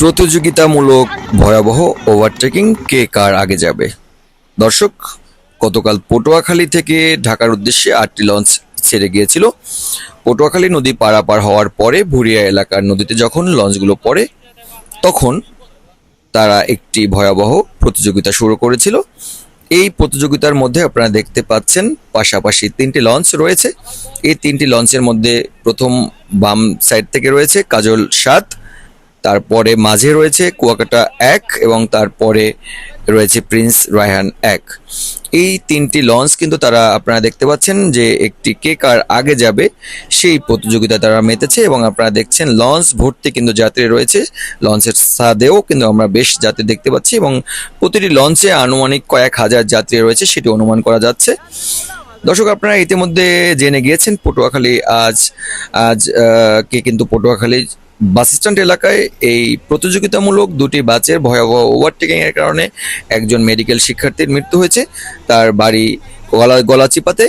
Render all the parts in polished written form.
প্রতিযোগিতামূলক ভয়াবহ ওভারটেকিং, কে কার আগে যাবে। দর্শক, গতকাল পটুয়াখালী থেকে ঢাকার উদ্দেশ্যে 8টি লঞ্চ ছেড়ে গিয়েছিল। পটুয়াখালী নদী পারাপার হওয়ার পরে ভুরিয়া এলাকার নদীতে যখন লঞ্চগুলো পড়ে, তখন তারা একটি ভয়াবহ প্রতিযোগিতা শুরু করেছিল। এই প্রতিযোগিতার মধ্যে আপনারা দেখতে পাচ্ছেন পাশাপাশি 3টি লঞ্চ রয়েছে। এই 3টি লঞ্চের মধ্যে প্রথম বাম সাইড থেকে রয়েছে কাজল 7, তারপরে মাঝে রয়েছে কুয়াকাটা 1 এবং তারপরে রয়েছে প্রিন্স রায়হান 1। এই 3টি লঞ্চ কিন্তু তারা আপনারা দেখতে পাচ্ছেন যে একটি কে কার আগে যাবে সেই প্রতিযোগিতা তারা মেতেছে, এবং আপনারা দেখছেন লঞ্চ ভর্তি কিন্তু যাত্রী রয়েছে। লঞ্চের ছাদেও কিন্তু আমরা বেশ যাত্রী দেখতে পাচ্ছি, এবং প্রতিটি লঞ্চে আনুমানিক কয়েক হাজার যাত্রী রয়েছে সেটি অনুমান করা যাচ্ছে। দর্শক, আপনারা ইতিমধ্যে জেনে গিয়েছেন পটুয়াখালী আজ আজ কে কিন্তু পটুয়াখালী বাস স্ট্যান্ড এলাকায় এই প্রতিযোগিতামূলক 2টি বাসের ভয়াবহ ওভারটেকিং এর কারণে একজন মেডিকেল শিক্ষার্থীর মৃত্যু হয়েছে, তার বাড়ি গলাচিপাতে।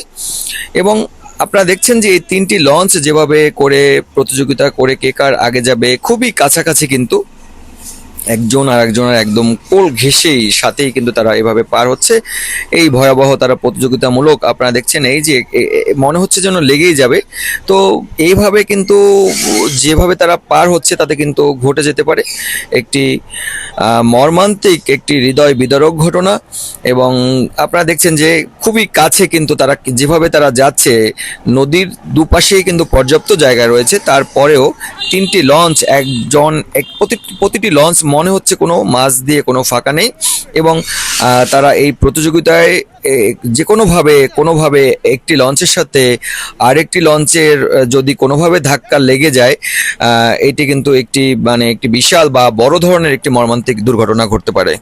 এবং আপনারা দেখছেন যে এই 3টি লঞ্চ যেভাবে করে প্রতিযোগিতা করে কে কার আগে যাবে, খুবই কাছাকাছি, কিন্তু একজন আর একজনের একদম কোল ঘেঁষেই সাথেই কিন্তু তারা এভাবে পার হচ্ছে। এই ভয়াবহ তারা প্রতিযোগিতামূলক আপনারা দেখছেন, এই যে মনে হচ্ছে যেন লেগেই যাবে। তো এইভাবে কিন্তু যেভাবে তারা পার হচ্ছে তাতে কিন্তু ঘটে যেতে পারে একটি মর্মান্তিক, একটি হৃদয় বিদারক ঘটনা। এবং আপনারা দেখছেন যে খুবই কাছে কিন্তু তারা যেভাবে তারা যাচ্ছে, নদীর দুপাশেই কিন্তু পর্যাপ্ত জায়গা রয়েছে, তারপরেও 3টি লঞ্চ প্রতিটি লঞ্চ মনে হচ্ছে কোনো মাছ দিয়ে কোনো ফাঁকা নেই। এবং তারা এই প্রতিযোগিতায় যে কোনোভাবে একটি লঞ্চের সাথে আরেকটি লঞ্চের যদি কোনোভাবে ধাক্কা লেগে যায়, এটি কিন্তু একটি বিশাল বা বড় ধরনের একটি মর্মান্তিক দুর্ঘটনা ঘটতে পারে।